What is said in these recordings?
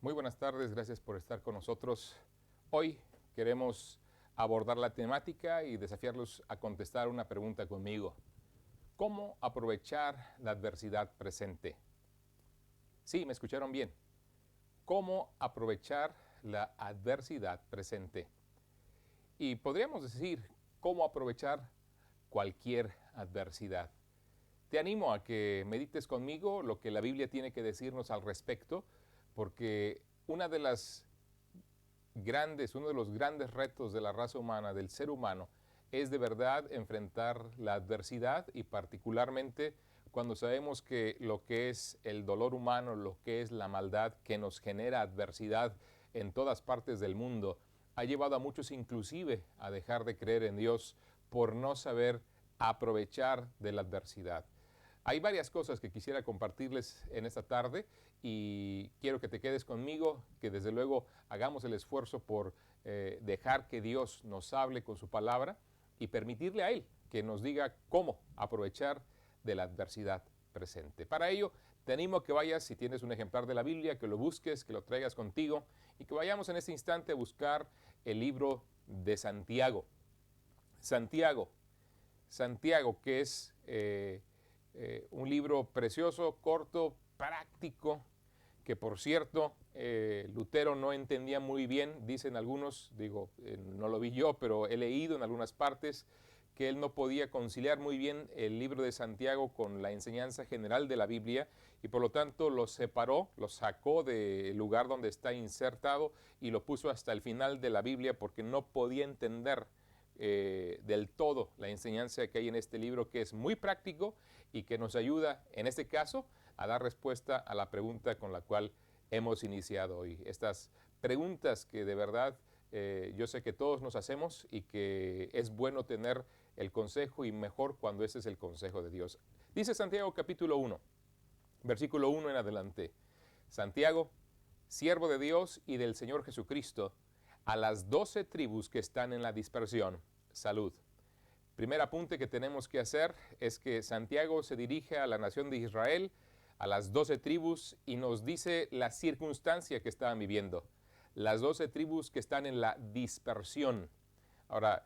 Muy buenas tardes, gracias por estar con nosotros. Hoy queremos abordar la temática y desafiarlos a contestar una pregunta conmigo. ¿Cómo aprovechar la adversidad presente? Sí, me escucharon bien. ¿Cómo aprovechar la adversidad presente? Y podríamos decir, ¿cómo aprovechar cualquier adversidad? Te animo a que medites conmigo lo que la Biblia tiene que decirnos al respecto, porque uno de los grandes retos de la raza humana, del ser humano, es de verdad enfrentar la adversidad y particularmente cuando sabemos que lo que es el dolor humano, lo que es la maldad que nos genera adversidad en todas partes del mundo, ha llevado a muchos inclusive a dejar de creer en Dios por no saber aprovechar de la adversidad. Hay varias cosas que quisiera compartirles en esta tarde y quiero que te quedes conmigo, que desde luego hagamos el esfuerzo por dejar que Dios nos hable con su palabra y permitirle a Él que nos diga cómo aprovechar de la adversidad presente. Para ello, te animo a que vayas, si tienes un ejemplar de la Biblia, que lo busques, que lo traigas contigo y que vayamos en este instante a buscar el libro de Santiago. Santiago, que es un libro precioso, corto, práctico, que por cierto Lutero no entendía muy bien, dicen algunos, no lo vi yo, pero he leído en algunas partes que él no podía conciliar muy bien el libro de Santiago con la enseñanza general de la Biblia y por lo tanto lo separó, lo sacó del lugar donde está insertado y lo puso hasta el final de la Biblia porque no podía entender del todo la enseñanza que hay en este libro, que es muy práctico y que nos ayuda en este caso a dar respuesta a la pregunta con la cual hemos iniciado hoy. Estas preguntas que de verdad yo sé que todos nos hacemos y que es bueno tener el consejo y mejor cuando ese es el consejo de Dios. Dice Santiago capítulo 1, versículo 1 en adelante. Santiago, siervo de Dios y del Señor Jesucristo, a las 12 tribus que están en la dispersión, salud. Primer apunte que tenemos que hacer es que Santiago se dirige a la nación de Israel, a las 12 tribus, y nos dice la circunstancia que estaban viviendo. Las 12 tribus que están en la dispersión. Ahora,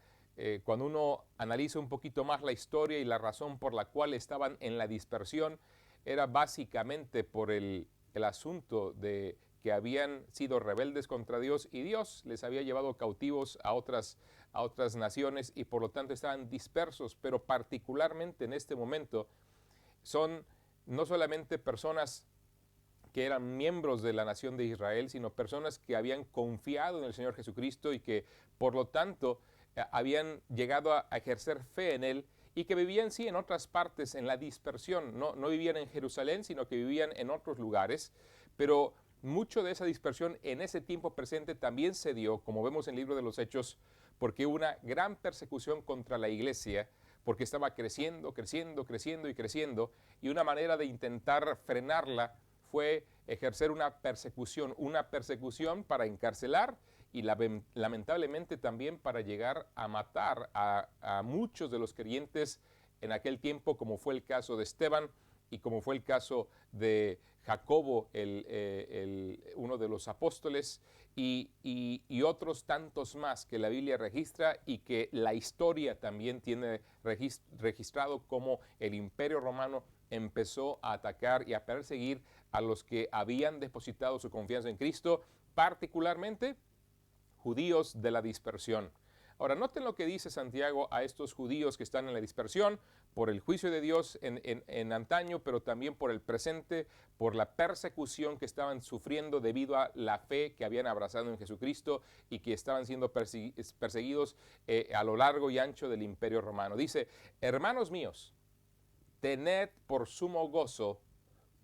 cuando uno analiza un poquito más la historia y la razón por la cual estaban en la dispersión, era básicamente por el asunto de que habían sido rebeldes contra Dios y Dios les había llevado cautivos a otras naciones y por lo tanto estaban dispersos, pero particularmente en este momento son no solamente personas que eran miembros de la nación de Israel, sino personas que habían confiado en el Señor Jesucristo y que por lo tanto habían llegado a ejercer fe en Él y que vivían sí en otras partes, en la dispersión, no vivían en Jerusalén, sino que vivían en otros lugares, pero mucho de esa dispersión en ese tiempo presente también se dio, como vemos en el libro de los Hechos, porque hubo una gran persecución contra la iglesia, porque estaba creciendo y una manera de intentar frenarla fue ejercer una persecución para encarcelar y lamentablemente también para llegar a matar a muchos de los creyentes en aquel tiempo, como fue el caso de Esteban y como fue el caso de Jacobo, uno de los apóstoles, y otros tantos más que la Biblia registra y que la historia también tiene registrado como el Imperio Romano empezó a atacar y a perseguir a los que habían depositado su confianza en Cristo, particularmente judíos de la dispersión. Ahora, noten lo que dice Santiago a estos judíos que están en la dispersión por el juicio de Dios en antaño, pero también por el presente, por la persecución que estaban sufriendo debido a la fe que habían abrazado en Jesucristo y que estaban siendo perseguidos a lo largo y ancho del Imperio Romano. Dice, hermanos míos, tened por sumo gozo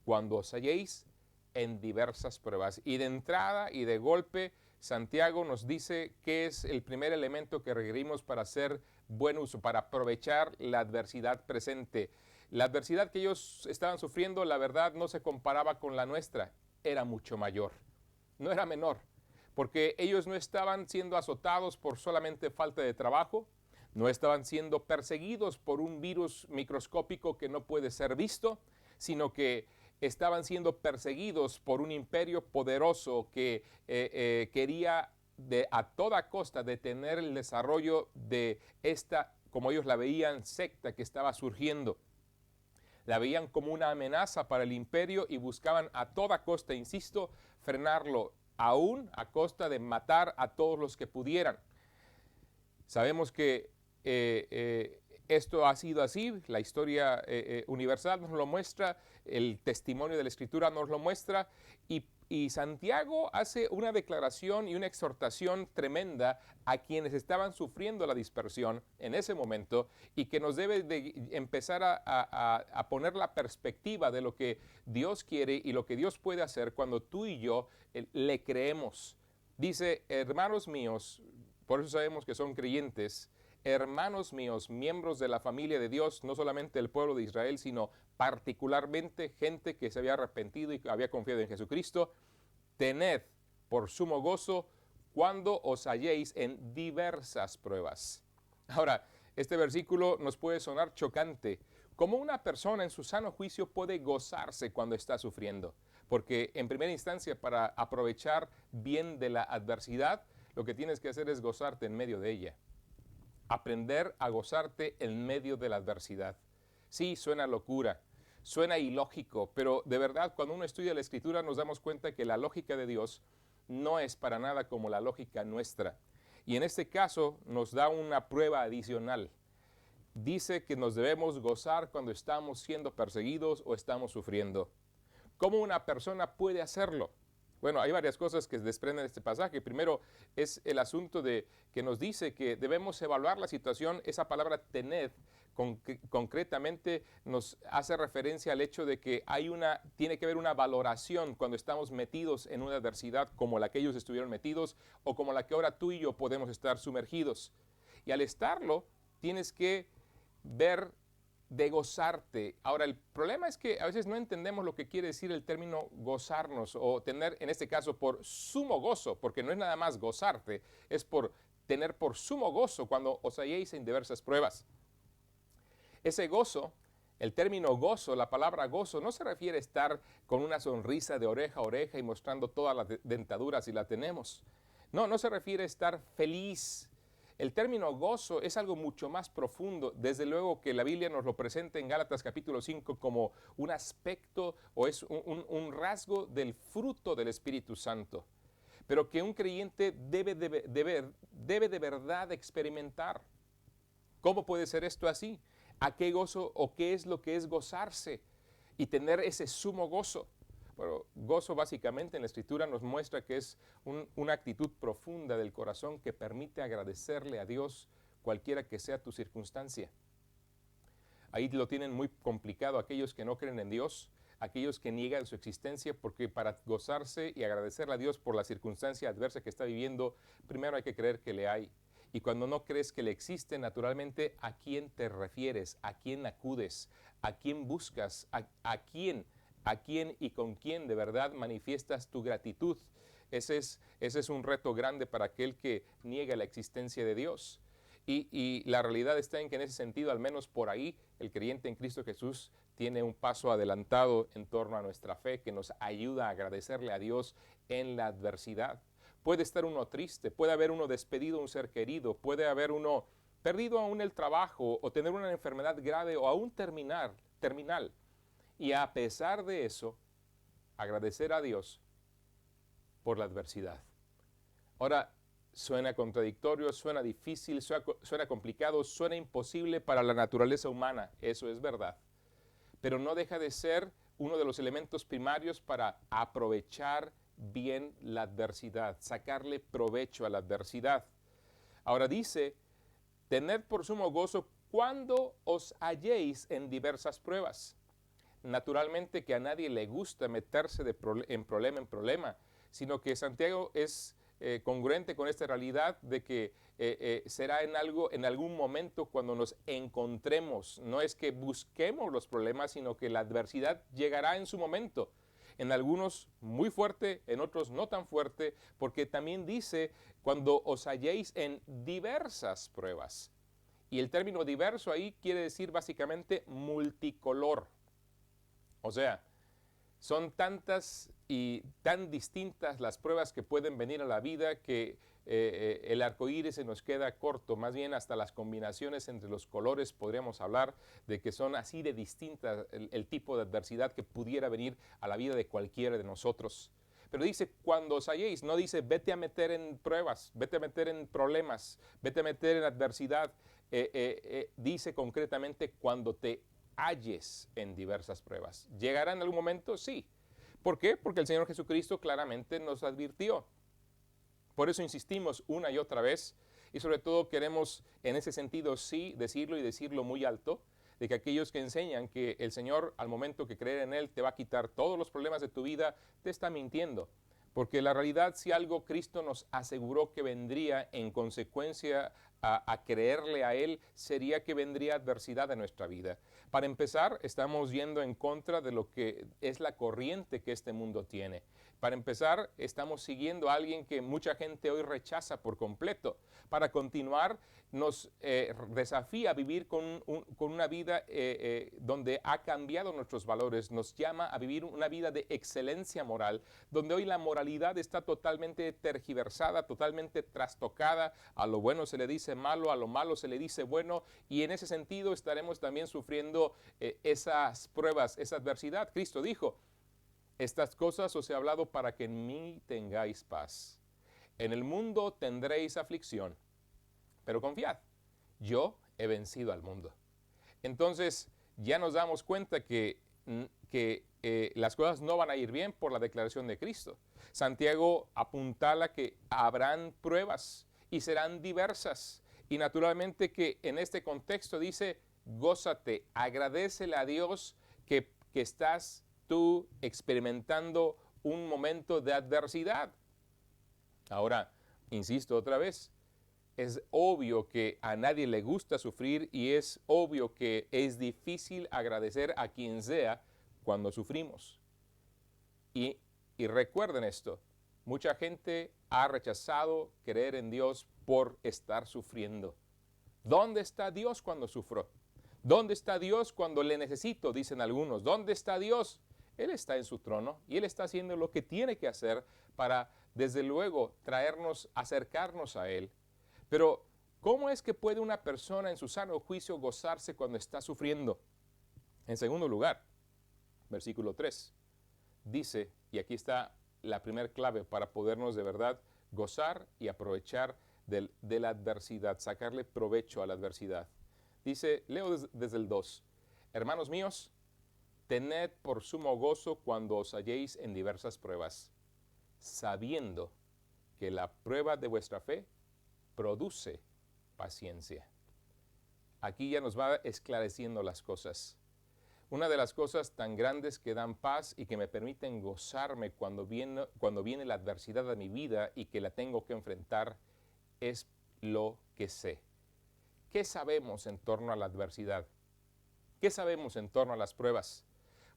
cuando os halléis en diversas pruebas. Y de entrada y de golpe, Santiago nos dice que es el primer elemento que requerimos para hacer buen uso, para aprovechar la adversidad presente. La adversidad que ellos estaban sufriendo, la verdad, no se comparaba con la nuestra, era mucho mayor, no era menor, porque ellos no estaban siendo azotados por solamente falta de trabajo, no estaban siendo perseguidos por un virus microscópico que no puede ser visto, sino que estaban siendo perseguidos por un imperio poderoso que quería a toda costa detener el desarrollo de esta, como ellos la veían, secta que estaba surgiendo. La veían como una amenaza para el imperio y buscaban a toda costa, insisto, frenarlo, aún a costa de matar a todos los que pudieran. Sabemos que esto ha sido así, la historia universal nos lo muestra, el testimonio de la Escritura nos lo muestra, y Santiago hace una declaración y una exhortación tremenda a quienes estaban sufriendo la dispersión en ese momento, y que nos debe de empezar a poner la perspectiva de lo que Dios quiere y lo que Dios puede hacer cuando tú y yo le creemos. Dice: hermanos míos, por eso sabemos que son creyentes, hermanos míos, miembros de la familia de Dios, no solamente el pueblo de Israel, sino particularmente gente que se había arrepentido y que había confiado en Jesucristo, tened por sumo gozo cuando os halléis en diversas pruebas. Ahora, este versículo nos puede sonar chocante. ¿Cómo una persona en su sano juicio puede gozarse cuando está sufriendo? Porque en primera instancia, para aprovechar bien de la adversidad, lo que tienes que hacer es gozarte en medio de ella. Aprender a gozarte en medio de la adversidad. Sí, suena locura, suena ilógico, pero de verdad cuando uno estudia la Escritura nos damos cuenta que la lógica de Dios no es para nada como la lógica nuestra. Y en este caso nos da una prueba adicional. Dice que nos debemos gozar cuando estamos siendo perseguidos o estamos sufriendo. ¿Cómo una persona puede hacerlo? Bueno, hay varias cosas que se desprenden de este pasaje. Primero es el asunto de que nos dice que debemos evaluar la situación. Esa palabra tened concretamente nos hace referencia al hecho de que tiene que haber una valoración cuando estamos metidos en una adversidad como la que ellos estuvieron metidos o como la que ahora tú y yo podemos estar sumergidos. Y al estarlo, tienes que ver de gozarte. Ahora, el problema es que a veces no entendemos lo que quiere decir el término gozarnos o tener, en este caso, por sumo gozo, porque no es nada más gozarte, es por tener por sumo gozo cuando os halléis en diversas pruebas. Ese gozo, el término gozo, la palabra gozo, no se refiere a estar con una sonrisa de oreja a oreja y mostrando todas las dentaduras si la tenemos. No se refiere a estar feliz. El término gozo es algo mucho más profundo. Desde luego que la Biblia nos lo presenta en Gálatas capítulo 5 como un aspecto o es un rasgo del fruto del Espíritu Santo, pero que un creyente debe de verdad experimentar. ¿Cómo puede ser esto así? ¿A qué gozo o qué es lo que es gozarse y tener ese sumo gozo? Bueno, gozo básicamente en la Escritura nos muestra que es una actitud profunda del corazón que permite agradecerle a Dios cualquiera que sea tu circunstancia. Ahí lo tienen muy complicado aquellos que no creen en Dios, aquellos que niegan su existencia, porque para gozarse y agradecerle a Dios por la circunstancia adversa que está viviendo, primero hay que creer que le hay. Y cuando no crees que le existe, naturalmente, ¿a quién te refieres? ¿A quién acudes? ¿A quién buscas? ¿A quién y con quién de verdad manifiestas tu gratitud? Ese es un reto grande para aquel que niega la existencia de Dios. Y la realidad está en que en ese sentido, al menos por ahí, el creyente en Cristo Jesús tiene un paso adelantado en torno a nuestra fe que nos ayuda a agradecerle a Dios en la adversidad. Puede estar uno triste, puede haber uno despedido un ser querido, puede haber uno perdido aún el trabajo o tener una enfermedad grave o aún terminal. Y a pesar de eso, agradecer a Dios por la adversidad. Ahora, suena contradictorio, suena difícil, suena complicado, suena imposible para la naturaleza humana, eso es verdad. Pero no deja de ser uno de los elementos primarios para aprovechar bien la adversidad, sacarle provecho a la adversidad. Ahora dice, tened por sumo gozo cuando os halléis en diversas pruebas. Naturalmente que a nadie le gusta meterse en problema, sino que Santiago es congruente con esta realidad de que será en algún momento cuando nos encontremos. No es que busquemos los problemas, sino que la adversidad llegará en su momento. En algunos muy fuerte, en otros no tan fuerte, porque también dice cuando os halléis en diversas pruebas. Y el término diverso ahí quiere decir básicamente multicolor. O sea, Son tantas y tan distintas las pruebas que pueden venir a la vida que el arco iris se nos queda corto. Más bien hasta las combinaciones entre los colores podríamos hablar de que son así de distintas el tipo de adversidad que pudiera venir a la vida de cualquiera de nosotros. Pero dice, cuando os halléis, no dice vete a meter en pruebas, vete a meter en problemas, vete a meter en adversidad. Dice concretamente cuando te halles en diversas pruebas. ¿Llegará en algún momento? Sí. ¿Por qué? Porque el Señor Jesucristo claramente nos advirtió. Por eso insistimos una y otra vez, y sobre todo queremos en ese sentido sí decirlo y decirlo muy alto, de que aquellos que enseñan que el Señor al momento que creer en Él te va a quitar todos los problemas de tu vida, te está mintiendo. Porque la realidad, si algo Cristo nos aseguró que vendría en consecuencia a creerle a Él, sería que vendría adversidad en nuestra vida. Para empezar, estamos yendo en contra de lo que es la corriente que este mundo tiene. Para empezar, estamos siguiendo a alguien que mucha gente hoy rechaza por completo. Para continuar, nos desafía a vivir con una vida donde ha cambiado nuestros valores, nos llama a vivir una vida de excelencia moral, donde hoy la moralidad está totalmente tergiversada, totalmente trastocada, a lo bueno se le dice malo, a lo malo se le dice bueno, y en ese sentido estaremos también sufriendo esas pruebas, esa adversidad. Cristo dijo, estas cosas os he hablado para que en mí tengáis paz. En el mundo tendréis aflicción, pero confiad, yo he vencido al mundo. Entonces ya nos damos cuenta que las cosas no van a ir bien por la declaración de Cristo. Santiago apuntala que habrán pruebas y serán diversas. Y naturalmente que en este contexto dice, gózate, agradécele a Dios que estás tú experimentando un momento de adversidad. Ahora, insisto otra vez, es obvio que a nadie le gusta sufrir y es obvio que es difícil agradecer a quien sea cuando sufrimos. Y recuerden esto, mucha gente ha rechazado creer en Dios por estar sufriendo. ¿Dónde está Dios cuando sufro? ¿Dónde está Dios cuando le necesito? Dicen algunos. ¿Dónde está Dios? Él está en su trono y Él está haciendo lo que tiene que hacer para, desde luego, traernos, acercarnos a Él. Pero, ¿cómo es que puede una persona en su sano juicio gozarse cuando está sufriendo? En segundo lugar, versículo 3, dice, y aquí está la primera clave para podernos de verdad gozar y aprovechar de la adversidad, sacarle provecho a la adversidad. Dice, leo desde el 2, hermanos míos, tened por sumo gozo cuando os halléis en diversas pruebas, sabiendo que la prueba de vuestra fe produce paciencia. Aquí ya nos va esclareciendo las cosas. Una de las cosas tan grandes que dan paz y que me permiten gozarme cuando viene la adversidad a mi vida y que la tengo que enfrentar es lo que sé. ¿Qué sabemos en torno a la adversidad? ¿Qué sabemos en torno a las pruebas?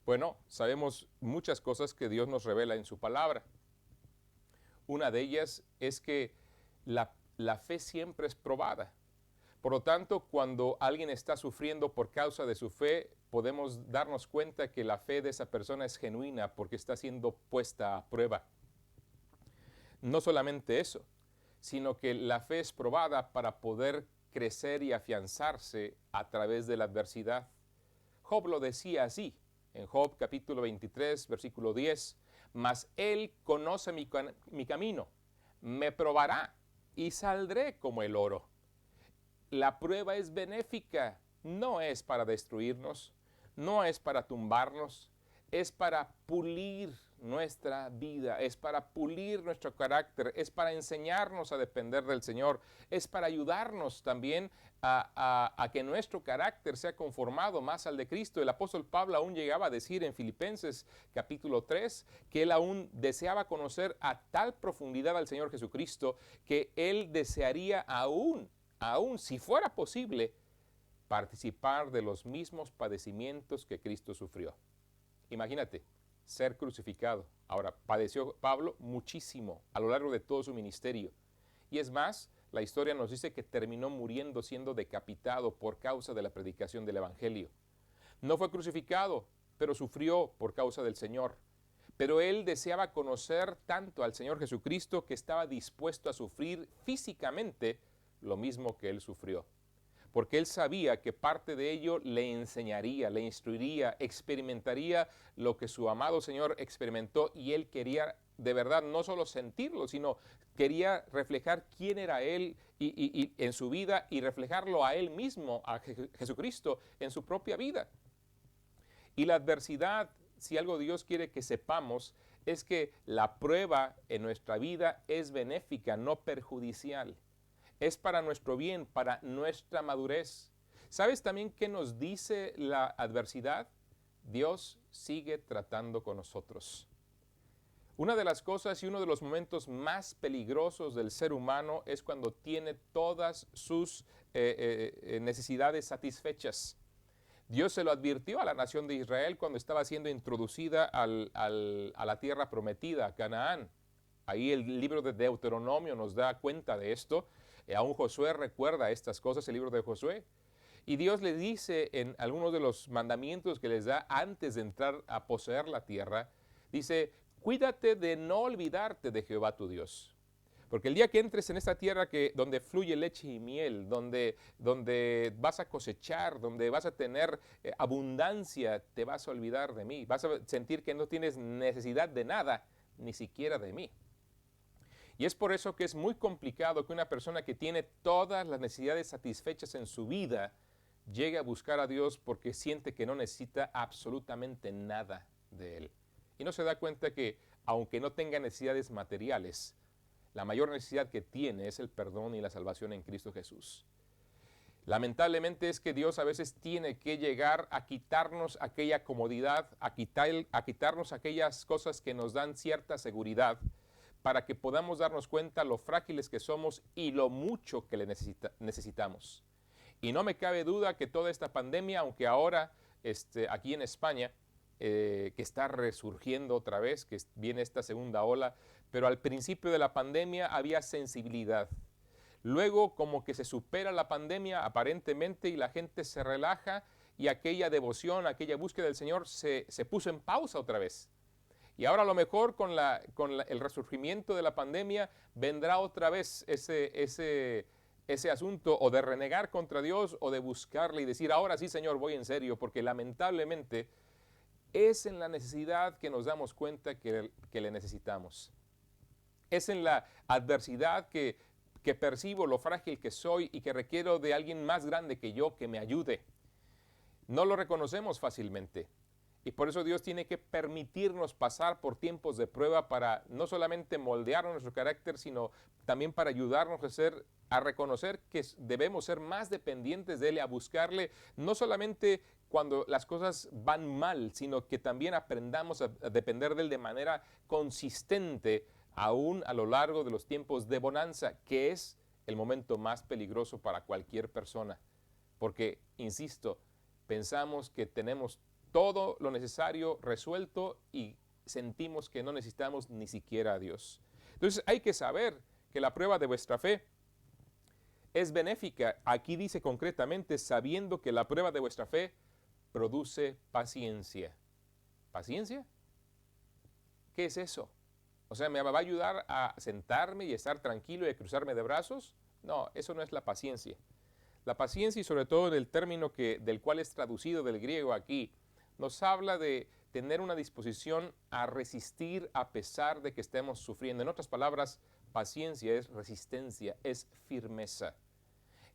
Bueno, sabemos muchas cosas que Dios nos revela en su palabra. Una de ellas es que la fe siempre es probada. Por lo tanto, cuando alguien está sufriendo por causa de su fe, podemos darnos cuenta que la fe de esa persona es genuina porque está siendo puesta a prueba. No solamente eso, sino que la fe es probada para poder crecer y afianzarse a través de la adversidad. Job lo decía así, en Job capítulo 23, versículo 10, mas él conoce mi camino, me probará y saldré como el oro. La prueba es benéfica, no es para destruirnos, no es para tumbarnos, es para pulir nuestra vida, es para pulir nuestro carácter, es para enseñarnos a depender del Señor, es para ayudarnos también a que nuestro carácter sea conformado más al de Cristo. El apóstol Pablo aún llegaba a decir en Filipenses capítulo 3 que él aún deseaba conocer a tal profundidad al Señor Jesucristo que él desearía aún si fuera posible, participar de los mismos padecimientos que Cristo sufrió. Imagínate, ser crucificado. Ahora, padeció Pablo muchísimo a lo largo de todo su ministerio. Y es más, la historia nos dice que terminó muriendo siendo decapitado por causa de la predicación del Evangelio. No fue crucificado, pero sufrió por causa del Señor. Pero él deseaba conocer tanto al Señor Jesucristo que estaba dispuesto a sufrir físicamente lo mismo que él sufrió. Porque él sabía que parte de ello le enseñaría, le instruiría, experimentaría lo que su amado Señor experimentó, y él quería de verdad no solo sentirlo, sino quería reflejar quién era él y en su vida, y reflejarlo a él mismo, a Jesucristo, en su propia vida. Y la adversidad, si algo Dios quiere que sepamos, es que la prueba en nuestra vida es benéfica, no perjudicial. Es para nuestro bien, para nuestra madurez. ¿Sabes también qué nos dice la adversidad? Dios sigue tratando con nosotros. Una de las cosas y uno de los momentos más peligrosos del ser humano es cuando tiene todas sus necesidades satisfechas. Dios se lo advirtió a la nación de Israel cuando estaba siendo introducida a la tierra prometida, Canaán. Ahí el libro de Deuteronomio nos da cuenta de esto. Aún Josué recuerda estas cosas, el libro de Josué. Y Dios le dice en algunos de los mandamientos que les da antes de entrar a poseer la tierra, dice: cuídate de no olvidarte de Jehová tu Dios. Porque el día que entres en esta tierra donde fluye leche y miel, donde vas a cosechar, donde vas a tener abundancia, te vas a olvidar de mí. Vas a sentir que no tienes necesidad de nada, ni siquiera de mí. Y es por eso que es muy complicado que una persona que tiene todas las necesidades satisfechas en su vida llegue a buscar a Dios, porque siente que no necesita absolutamente nada de Él. Y no se da cuenta que, aunque no tenga necesidades materiales, la mayor necesidad que tiene es el perdón y la salvación en Cristo Jesús. Lamentablemente es que Dios a veces tiene que llegar a quitarnos aquella comodidad, a quitarnos aquellas cosas que nos dan cierta seguridad, para que podamos darnos cuenta lo frágiles que somos y lo mucho que le necesitamos. Y no me cabe duda que toda esta pandemia, aunque ahora aquí en España, que está resurgiendo otra vez, que viene esta segunda ola, pero al principio de la pandemia había sensibilidad. Luego como que se supera la pandemia aparentemente y la gente se relaja, y aquella devoción, aquella búsqueda del Señor se puso en pausa otra vez. Y ahora a lo mejor con el resurgimiento de la pandemia vendrá otra vez ese asunto, o de renegar contra Dios, o de buscarle y decir: ahora sí, Señor, voy en serio, porque lamentablemente es en la necesidad que nos damos cuenta que le necesitamos. Es en la adversidad que percibo lo frágil que soy y que requiero de alguien más grande que yo que me ayude. No lo reconocemos fácilmente. Y por eso Dios tiene que permitirnos pasar por tiempos de prueba, para no solamente moldear nuestro carácter, sino también para ayudarnos a reconocer que debemos ser más dependientes de Él, a buscarle, no solamente cuando las cosas van mal, sino que también aprendamos a depender de Él de manera consistente, aún a lo largo de los tiempos de bonanza, que es el momento más peligroso para cualquier persona. Porque, insisto, pensamos que tenemos todo lo necesario resuelto y sentimos que no necesitamos ni siquiera a Dios. Entonces hay que saber que la prueba de vuestra fe es benéfica. Aquí dice concretamente: sabiendo que la prueba de vuestra fe produce paciencia. ¿Paciencia? ¿Qué es eso? O sea, ¿me va a ayudar a sentarme y estar tranquilo y a cruzarme de brazos? No, eso no es la paciencia. La paciencia, y sobre todo en el término del cual es traducido del griego aquí, nos habla de tener una disposición a resistir a pesar de que estemos sufriendo. En otras palabras, paciencia es resistencia, es firmeza.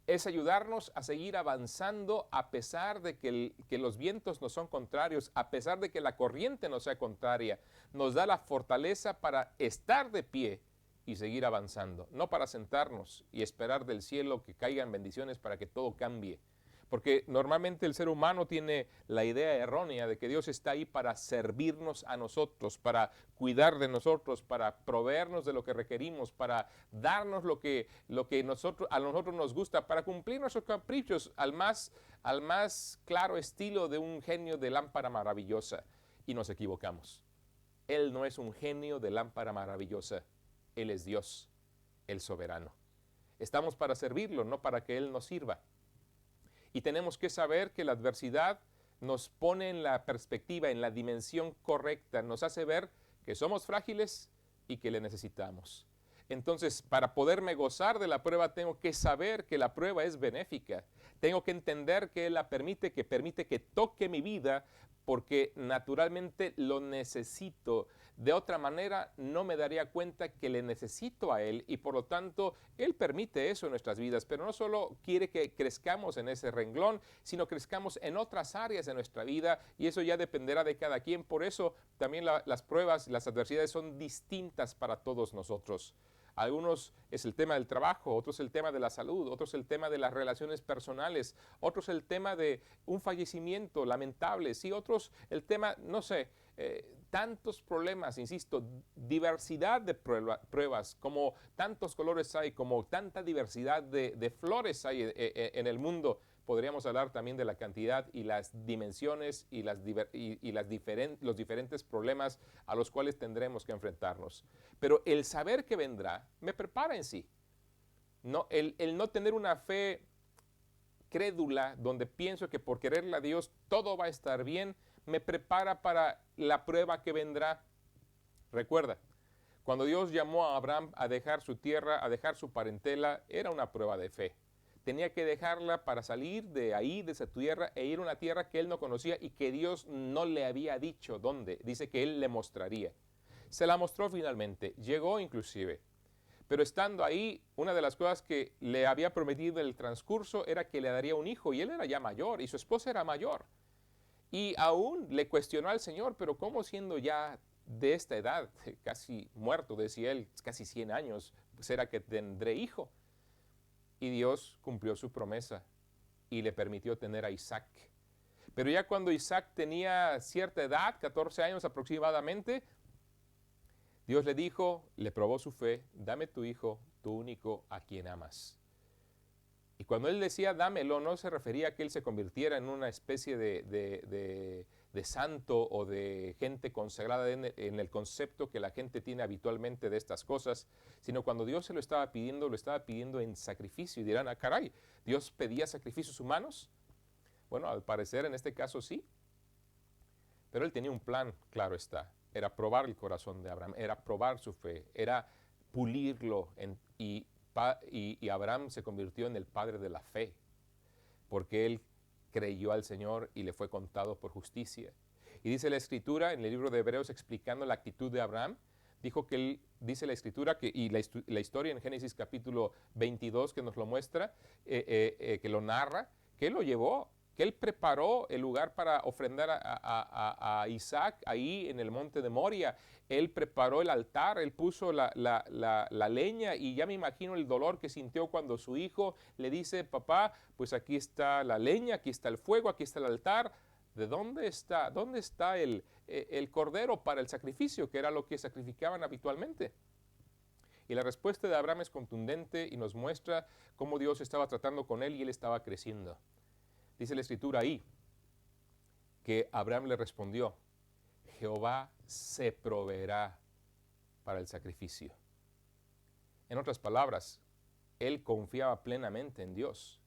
Es ayudarnos a seguir avanzando a pesar de que los vientos nos son contrarios, a pesar de que la corriente nos sea contraria. Nos da la fortaleza para estar de pie y seguir avanzando, no para sentarnos y esperar del cielo que caigan bendiciones para que todo cambie. Porque normalmente el ser humano tiene la idea errónea de que Dios está ahí para servirnos a nosotros, para cuidar de nosotros, para proveernos de lo que requerimos, para darnos lo que a nosotros nos gusta, para cumplir nuestros caprichos al más claro estilo de un genio de lámpara maravillosa. Y nos equivocamos. Él no es un genio de lámpara maravillosa. Él es Dios, el soberano. Estamos para servirlo, no para que Él nos sirva. Y tenemos que saber que la adversidad nos pone en la perspectiva, en la dimensión correcta, nos hace ver que somos frágiles y que le necesitamos. Entonces, para poderme gozar de la prueba, tengo que saber que la prueba es benéfica. Tengo que entender que Él la permite, que toque mi vida, porque naturalmente lo necesito. De otra manera, no me daría cuenta que le necesito a Él y por lo tanto, Él permite eso en nuestras vidas, pero no solo quiere que crezcamos en ese renglón, sino crezcamos en otras áreas de nuestra vida y eso ya dependerá de cada quien. Por eso también las pruebas, las adversidades son distintas para todos nosotros. Algunos es el tema del trabajo, otros el tema de la salud, otros el tema de las relaciones personales, otros el tema de un fallecimiento lamentable, sí, otros el tema, no sé, tantos problemas, insisto, diversidad de pruebas, como tantos colores hay, como tanta diversidad de flores hay en el mundo. Podríamos hablar también de la cantidad y las dimensiones y los diferentes problemas a los cuales tendremos que enfrentarnos. Pero el saber que vendrá me prepara en sí. No, el no tener una fe crédula donde pienso que por quererle a Dios todo va a estar bien, me prepara para la prueba que vendrá. Recuerda, cuando Dios llamó a Abraham a dejar su tierra, a dejar su parentela, era una prueba de fe. Tenía que dejarla para salir de ahí, de esa tierra, e ir a una tierra que él no conocía y que Dios no le había dicho dónde. Dice que él le mostraría. Se la mostró finalmente, llegó inclusive. Pero estando ahí, una de las cosas que le había prometido en el transcurso era que le daría un hijo, y él era ya mayor, y su esposa era mayor. Y aún le cuestionó al Señor, pero ¿cómo siendo ya de esta edad, casi muerto, decía él, casi 100 años, será que tendré hijo? Y Dios cumplió su promesa y le permitió tener a Isaac. Pero ya cuando Isaac tenía cierta edad, 14 años aproximadamente, Dios le dijo, le probó su fe, dame tu hijo, tu único, a quien amas. Y cuando él decía dámelo, no se refería a que él se convirtiera en una especie de santo o de gente consagrada en el concepto que la gente tiene habitualmente de estas cosas, sino cuando Dios se lo estaba pidiendo en sacrificio. Y dirán, ah, caray, ¿Dios pedía sacrificios humanos? Bueno, al parecer en este caso sí, pero él tenía un plan, claro está. Era probar el corazón de Abraham, era probar su fe, era pulirlo y Abraham se convirtió en el padre de la fe, porque él creyó al Señor y le fue contado por justicia. Y dice la Escritura, en el libro de Hebreos, explicando la actitud de Abraham, dice la Escritura, y la historia en Génesis capítulo 22 que nos lo muestra, que lo narra, que él lo llevó, que él preparó el lugar para ofrendar a Isaac ahí en el monte de Moria. Él preparó el altar, él puso la leña, y ya me imagino el dolor que sintió cuando su hijo le dice, papá, pues aquí está la leña, aquí está el fuego, aquí está el altar. ¿De dónde está? ¿Dónde está el cordero para el sacrificio, que era lo que sacrificaban habitualmente? Y la respuesta de Abraham es contundente y nos muestra cómo Dios estaba tratando con él y él estaba creciendo. Dice la Escritura ahí que Abraham le respondió, Jehová se proveerá para el sacrificio. En otras palabras, él confiaba plenamente en Dios.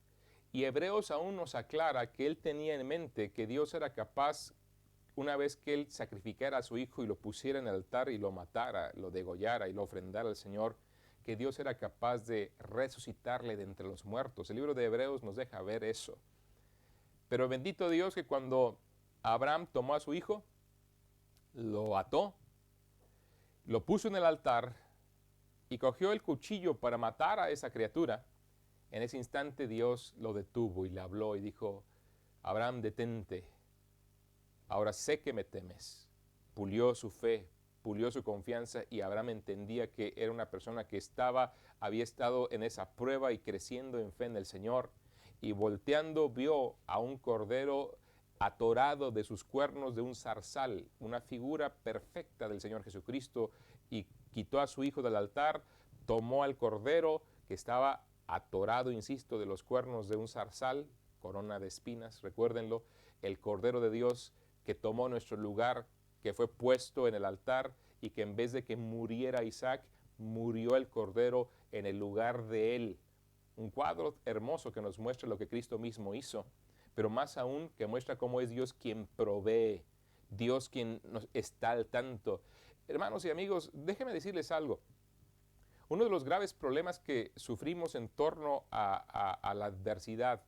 Y Hebreos aún nos aclara que él tenía en mente que Dios era capaz, una vez que él sacrificara a su hijo y lo pusiera en el altar y lo matara, lo degollara y lo ofrendara al Señor, que Dios era capaz de resucitarle de entre los muertos. El libro de Hebreos nos deja ver eso. Pero bendito Dios que cuando Abraham tomó a su hijo, lo ató, lo puso en el altar y cogió el cuchillo para matar a esa criatura, en ese instante Dios lo detuvo y le habló y dijo, Abraham, detente, ahora sé que me temes. Pulió su fe, pulió su confianza, y Abraham entendía que era una persona que había estado en esa prueba y creciendo en fe en el Señor. Y volteando vio a un cordero atorado de sus cuernos de un zarzal, una figura perfecta del Señor Jesucristo, y quitó a su hijo del altar, tomó al cordero que estaba atorado, insisto, de los cuernos de un zarzal, corona de espinas, recuérdenlo, el Cordero de Dios que tomó nuestro lugar, que fue puesto en el altar, y que en vez de que muriera Isaac, murió el Cordero en el lugar de él. Un cuadro hermoso que nos muestra lo que Cristo mismo hizo, pero más aún que muestra cómo es Dios quien provee, Dios quien está al tanto. Hermanos y amigos, déjenme decirles algo. Uno de los graves problemas que sufrimos en torno a la adversidad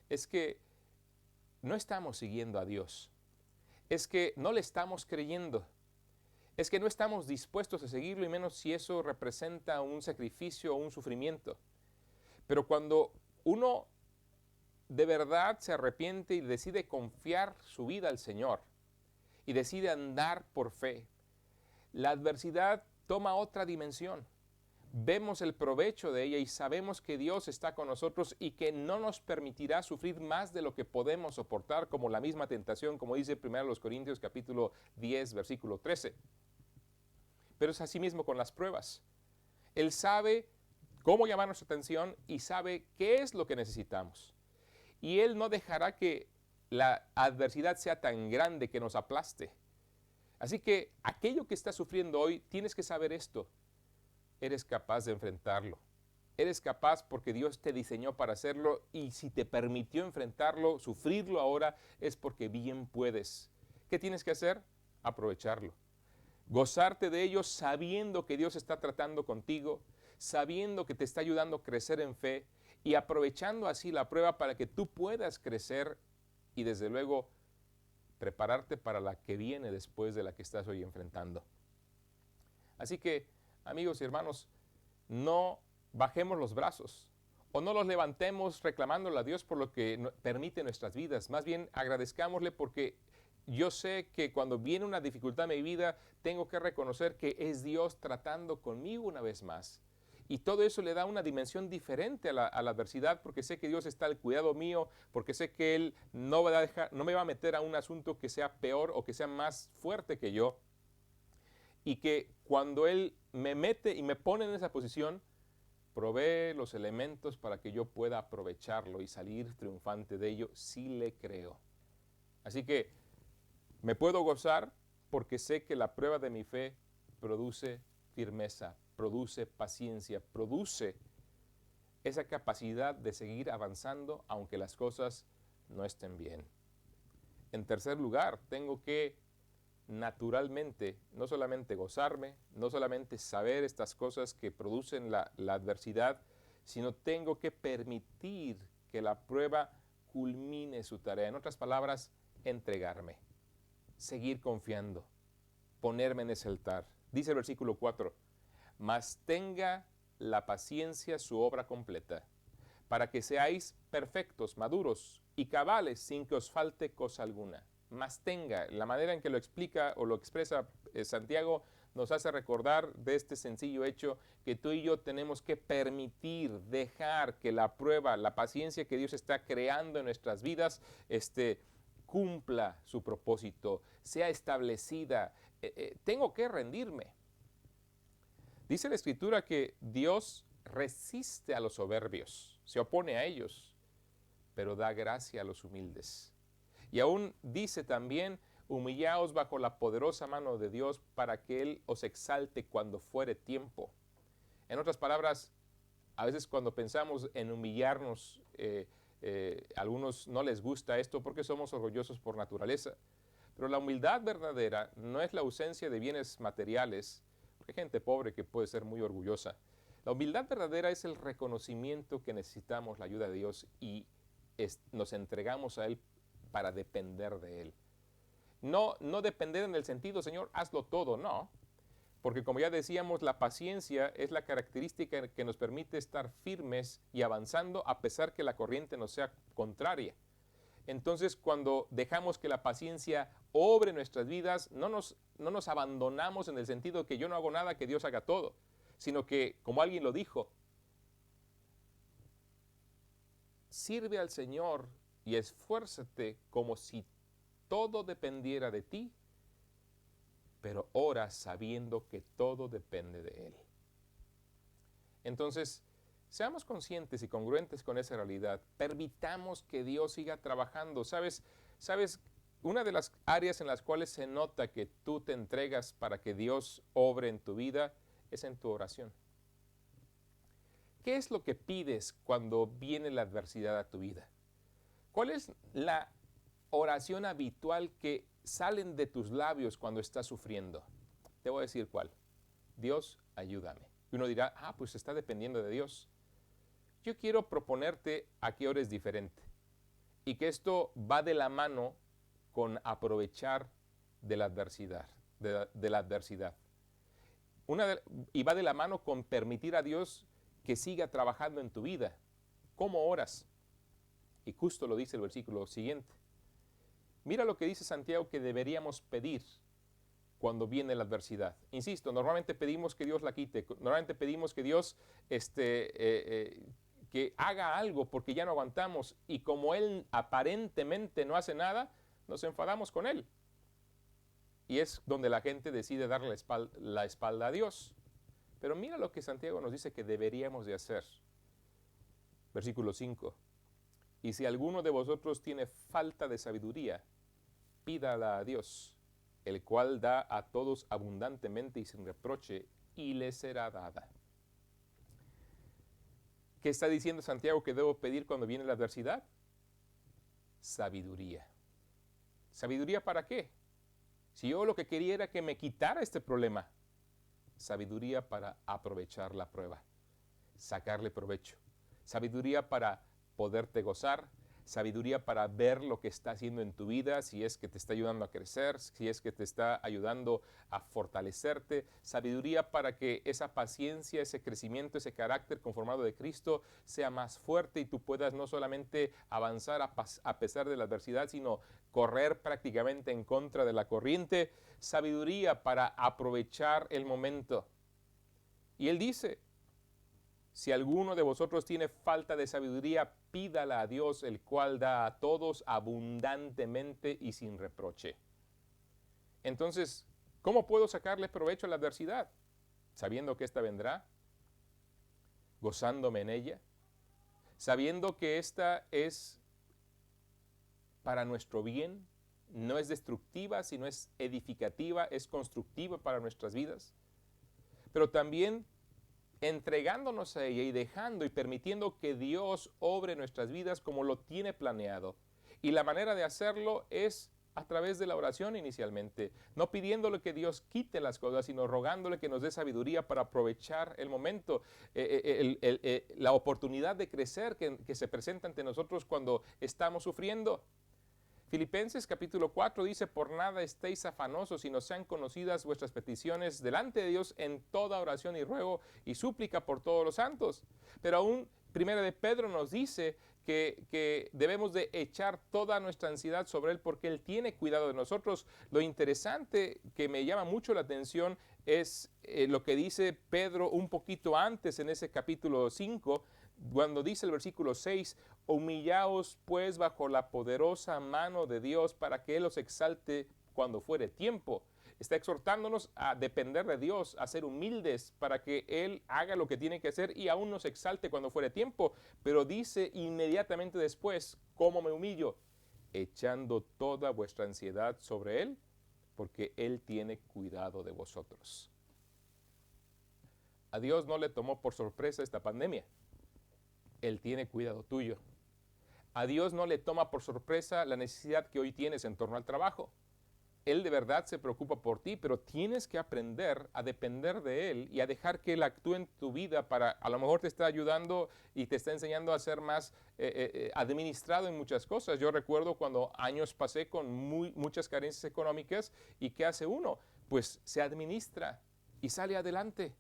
es que no estamos siguiendo a Dios. Es que no le estamos creyendo. Es que no estamos dispuestos a seguirlo y menos si eso representa un sacrificio o un sufrimiento. Pero cuando uno de verdad se arrepiente y decide confiar su vida al Señor y decide andar por fe, la adversidad toma otra dimensión. Vemos el provecho de ella y sabemos que Dios está con nosotros y que no nos permitirá sufrir más de lo que podemos soportar, como la misma tentación, como dice 1 Corintios capítulo 10, versículo 13. Pero es así mismo con las pruebas. Él sabe cómo llamar nuestra atención y sabe qué es lo que necesitamos. Y Él no dejará que la adversidad sea tan grande que nos aplaste. Así que aquello que estás sufriendo hoy, tienes que saber esto. Eres capaz de enfrentarlo. Eres capaz porque Dios te diseñó para hacerlo y si te permitió enfrentarlo, sufrirlo ahora, es porque bien puedes. ¿Qué tienes que hacer? Aprovecharlo. Gozarte de ello sabiendo que Dios está tratando contigo, sabiendo que te está ayudando a crecer en fe y aprovechando así la prueba para que tú puedas crecer y desde luego prepararte para la que viene después de la que estás hoy enfrentando. Así que, amigos y hermanos, no bajemos los brazos o no los levantemos reclamándole a Dios por lo que permite nuestras vidas. Más bien agradezcámosle porque yo sé que cuando viene una dificultad en mi vida, tengo que reconocer que es Dios tratando conmigo una vez más. Y todo eso le da una dimensión diferente a la adversidad porque sé que Dios está al cuidado mío, porque sé que Él no me va a meter a un asunto que sea peor o que sea más fuerte que yo. Y que cuando Él me mete y me pone en esa posición, provee los elementos para que yo pueda aprovecharlo y salir triunfante de ello si le creo. Así que me puedo gozar porque sé que la prueba de mi fe produce firmeza, produce paciencia, produce esa capacidad de seguir avanzando aunque las cosas no estén bien. En tercer lugar, tengo que naturalmente no solamente gozarme, no solamente saber estas cosas que producen la adversidad, sino tengo que permitir que la prueba culmine su tarea. En otras palabras, entregarme, seguir confiando, ponerme en ese altar. Dice el versículo 4, mas tenga la paciencia su obra completa, para que seáis perfectos, maduros y cabales sin que os falte cosa alguna. Mas tenga, la manera en que lo explica o lo expresa Santiago nos hace recordar de este sencillo hecho que tú y yo tenemos que permitir, dejar que la prueba, la paciencia que Dios está creando en nuestras vidas, cumpla su propósito, sea establecida. Tengo que rendirme. Dice la Escritura que Dios resiste a los soberbios, se opone a ellos, pero da gracia a los humildes. Y aún dice también, humillaos bajo la poderosa mano de Dios para que Él os exalte cuando fuere tiempo. En otras palabras, a veces cuando pensamos en humillarnos, a algunos no les gusta esto porque somos orgullosos por naturaleza. Pero la humildad verdadera no es la ausencia de bienes materiales, porque hay gente pobre que puede ser muy orgullosa. La humildad verdadera es el reconocimiento que necesitamos la ayuda de Dios y nos entregamos a Él para depender de Él. No depender en el sentido, Señor, hazlo todo, no. Porque como ya decíamos, la paciencia es la característica que nos permite estar firmes y avanzando a pesar que la corriente nos sea contraria. Entonces, cuando dejamos que la paciencia obre nuestras vidas, no nos abandonamos en el sentido de que yo no hago nada, que Dios haga todo, sino que, como alguien lo dijo, sirve al Señor y esfuérzate como si todo dependiera de ti, pero ora sabiendo que todo depende de Él. Entonces, seamos conscientes y congruentes con esa realidad. Permitamos que Dios siga trabajando. ¿Sabes? Una de las áreas en las cuales se nota que tú te entregas para que Dios obre en tu vida es en tu oración. ¿Qué es lo que pides cuando viene la adversidad a tu vida? ¿Cuál es la oración habitual que salen de tus labios cuando estás sufriendo? Te voy a decir cuál. Dios, ayúdame. Y uno dirá, pues está dependiendo de Dios. Yo quiero proponerte a que ores diferente y que esto va de la mano con aprovechar de la adversidad, de la adversidad. Y va de la mano con permitir a Dios que siga trabajando en tu vida. ¿Cómo oras? Y justo lo dice el versículo siguiente. Mira lo que dice Santiago que deberíamos pedir cuando viene la adversidad. Insisto, normalmente pedimos que Dios la quite, normalmente pedimos que Dios que haga algo porque ya no aguantamos, y como Él aparentemente no hace nada, nos enfadamos con Él. Y es donde la gente decide darle la espalda a Dios. Pero mira lo que Santiago nos dice que deberíamos de hacer. Versículo 5. Y si alguno de vosotros tiene falta de sabiduría, pídala a Dios, el cual da a todos abundantemente y sin reproche, y le será dada. ¿Qué está diciendo Santiago que debo pedir cuando viene la adversidad? Sabiduría. ¿Sabiduría para qué? Si yo lo que quería era que me quitara este problema. Sabiduría para aprovechar la prueba, sacarle provecho. Sabiduría para poderte gozar. Sabiduría para ver lo que está haciendo en tu vida, si es que te está ayudando a crecer, si es que te está ayudando a fortalecerte. Sabiduría para que esa paciencia, ese crecimiento, ese carácter conformado de Cristo sea más fuerte y tú puedas no solamente avanzar a pesar de la adversidad, sino correr prácticamente en contra de la corriente. Sabiduría para aprovechar el momento. Y él dice, si alguno de vosotros tiene falta de sabiduría, pídala a Dios, el cual da a todos abundantemente y sin reproche. Entonces, ¿cómo puedo sacarle provecho a la adversidad? Sabiendo que ésta vendrá, gozándome en ella, sabiendo que esta es para nuestro bien, no es destructiva, sino es edificativa, es constructiva para nuestras vidas, pero también entregándonos a ella y dejando y permitiendo que Dios obre en nuestras vidas como lo tiene planeado. Y la manera de hacerlo es a través de la oración inicialmente, no pidiéndole que Dios quite las cosas, sino rogándole que nos dé sabiduría para aprovechar el momento, la oportunidad de crecer que se presenta ante nosotros cuando estamos sufriendo. Filipenses capítulo 4 dice, por nada estéis afanosos, sino sean conocidas vuestras peticiones delante de Dios en toda oración y ruego y súplica por todos los santos. Pero aún Primera de Pedro nos dice que debemos de echar toda nuestra ansiedad sobre Él porque Él tiene cuidado de nosotros. Lo interesante que me llama mucho la atención es lo que dice Pedro un poquito antes en ese capítulo 5, cuando dice el versículo 6, humillaos pues bajo la poderosa mano de Dios para que Él los exalte cuando fuere tiempo. Está exhortándonos a depender de Dios, a ser humildes para que Él haga lo que tiene que hacer y aún nos exalte cuando fuere tiempo. Pero dice inmediatamente después, ¿cómo me humillo? Echando toda vuestra ansiedad sobre Él, porque Él tiene cuidado de vosotros. A Dios no le tomó por sorpresa esta pandemia. Él tiene cuidado tuyo. A Dios no le toma por sorpresa la necesidad que hoy tienes en torno al trabajo. Él de verdad se preocupa por ti, pero tienes que aprender a depender de Él y a dejar que Él actúe en tu vida para, a lo mejor te está ayudando y te está enseñando a ser más administrado en muchas cosas. Yo recuerdo cuando años pasé con muchas carencias económicas y ¿qué hace uno? Pues se administra y sale adelante.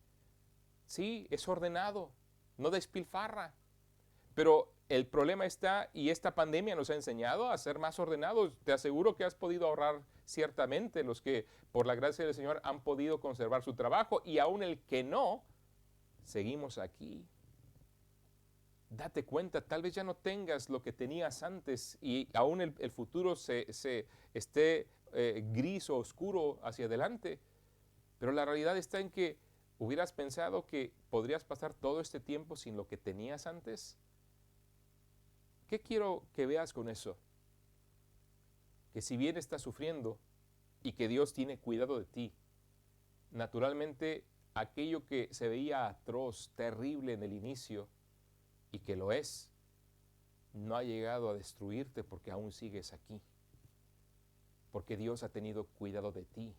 Sí, es ordenado, no despilfarra. Pero el problema está, y esta pandemia nos ha enseñado a ser más ordenados. Te aseguro que has podido ahorrar ciertamente los que, por la gracia del Señor, han podido conservar su trabajo, y aún el que no, seguimos aquí. Date cuenta, tal vez ya no tengas lo que tenías antes y aún el futuro se esté gris o oscuro hacia adelante. Pero la realidad está en que hubieras pensado que podrías pasar todo este tiempo sin lo que tenías antes. ¿Qué quiero que veas con eso? Que si bien estás sufriendo y que Dios tiene cuidado de ti, naturalmente aquello que se veía atroz, terrible en el inicio, y que lo es, no ha llegado a destruirte porque aún sigues aquí. Porque Dios ha tenido cuidado de ti.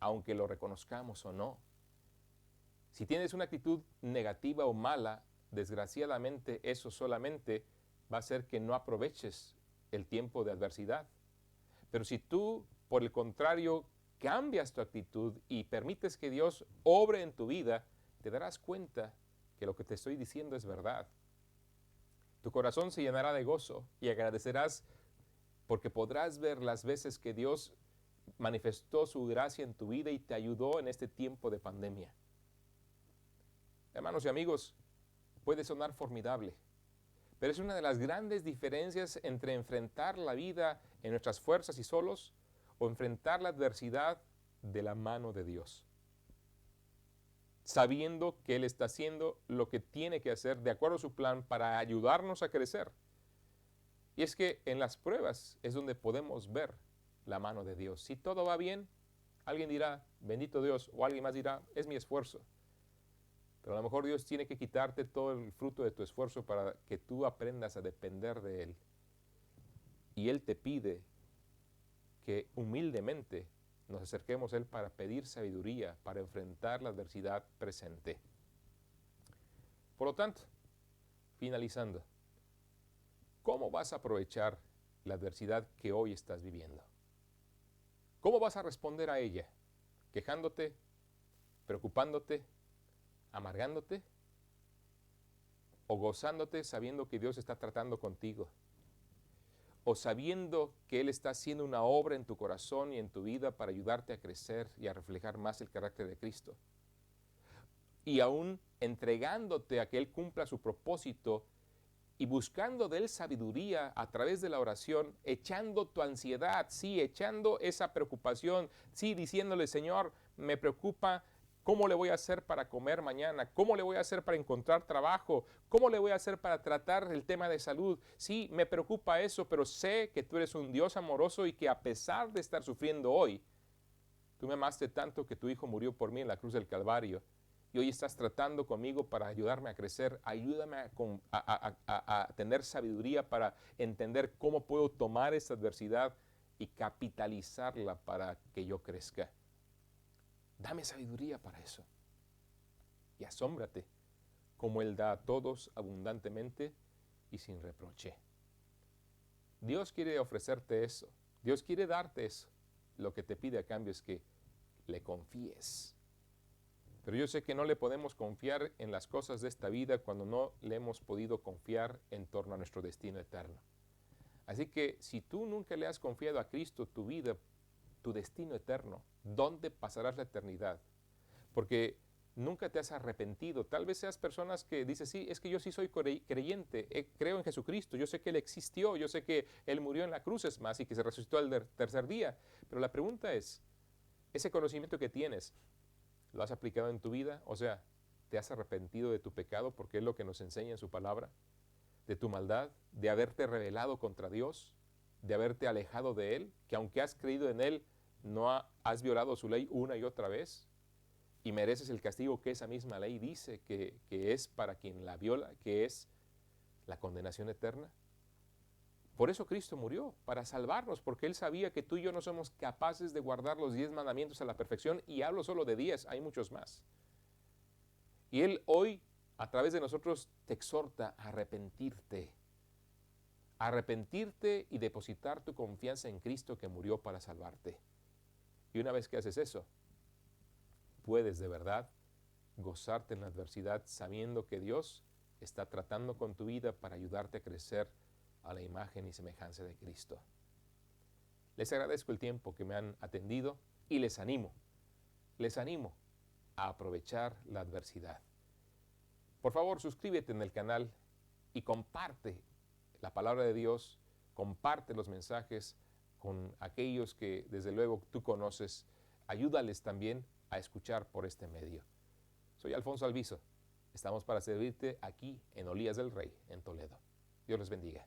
aunque lo reconozcamos o no. Si tienes una actitud negativa o mala, desgraciadamente eso solamente va a hacer que no aproveches el tiempo de adversidad. Pero si tú, por el contrario, cambias tu actitud y permites que Dios obre en tu vida, te darás cuenta que lo que te estoy diciendo es verdad. Tu corazón se llenará de gozo y agradecerás porque podrás ver las veces que Dios manifestó su gracia en tu vida y te ayudó en este tiempo de pandemia. Hermanos y amigos, puede sonar formidable, pero es una de las grandes diferencias entre enfrentar la vida en nuestras fuerzas y solos o enfrentar la adversidad de la mano de Dios, sabiendo que Él está haciendo lo que tiene que hacer de acuerdo a su plan para ayudarnos a crecer. Y es que en las pruebas es donde podemos ver la mano de Dios. Si todo va bien, alguien dirá, bendito Dios, o alguien más dirá, es mi esfuerzo. Pero a lo mejor Dios tiene que quitarte todo el fruto de tu esfuerzo para que tú aprendas a depender de Él. Y Él te pide que humildemente nos acerquemos a Él para pedir sabiduría, para enfrentar la adversidad presente. Por lo tanto, finalizando, ¿cómo vas a aprovechar la adversidad que hoy estás viviendo? ¿Cómo vas a responder a ella? ¿Quejándote? ¿Preocupándote? ¿Amargándote? ¿O gozándote sabiendo que Dios está tratando contigo? ¿O sabiendo que Él está haciendo una obra en tu corazón y en tu vida para ayudarte a crecer y a reflejar más el carácter de Cristo? Y aún entregándote a que Él cumpla su propósito y buscando de Él sabiduría a través de la oración, echando tu ansiedad, sí, echando esa preocupación, sí, diciéndole, Señor, me preocupa cómo le voy a hacer para comer mañana, cómo le voy a hacer para encontrar trabajo, cómo le voy a hacer para tratar el tema de salud. Sí, me preocupa eso, pero sé que tú eres un Dios amoroso y que a pesar de estar sufriendo hoy, tú me amaste tanto que tu Hijo murió por mí en la cruz del Calvario. Y hoy estás tratando conmigo para ayudarme a crecer. Ayúdame a tener sabiduría para entender cómo puedo tomar esta adversidad y capitalizarla para que yo crezca. Dame sabiduría para eso. Y asómbrate como Él da a todos abundantemente y sin reproche. Dios quiere ofrecerte eso. Dios quiere darte eso. Lo que te pide a cambio es que le confíes. Pero yo sé que no le podemos confiar en las cosas de esta vida cuando no le hemos podido confiar en torno a nuestro destino eterno. Así que si tú nunca le has confiado a Cristo tu vida, tu destino eterno, ¿dónde pasarás la eternidad? Porque nunca te has arrepentido. Tal vez seas personas que dicen, sí, es que yo sí soy creyente, creo en Jesucristo, yo sé que Él existió, yo sé que Él murió en la cruz, es más, y que se resucitó al tercer día. Pero la pregunta es, ese conocimiento que tienes, ¿lo has aplicado en tu vida? O sea, ¿te has arrepentido de tu pecado? Porque es lo que nos enseña en su palabra. De tu maldad, de haberte rebelado contra Dios, de haberte alejado de Él, que aunque has creído en Él, no has violado su ley una y otra vez y mereces el castigo que esa misma ley dice que es para quien la viola, que es la condenación eterna. Por eso Cristo murió, para salvarnos, porque Él sabía que tú y yo no somos capaces de guardar los 10 mandamientos a la perfección, y hablo solo de 10, hay muchos más. Y Él hoy, a través de nosotros, te exhorta a arrepentirte y depositar tu confianza en Cristo que murió para salvarte. Y una vez que haces eso, puedes de verdad gozarte en la adversidad sabiendo que Dios está tratando con tu vida para ayudarte a crecer a la imagen y semejanza de Cristo. Les agradezco el tiempo que me han atendido y les animo a aprovechar la adversidad. Por favor, suscríbete en el canal y comparte la palabra de Dios, comparte los mensajes con aquellos que desde luego tú conoces. Ayúdales también a escuchar por este medio. Soy Alfonso Alviso. Estamos para servirte aquí en Olías del Rey, en Toledo. Dios les bendiga.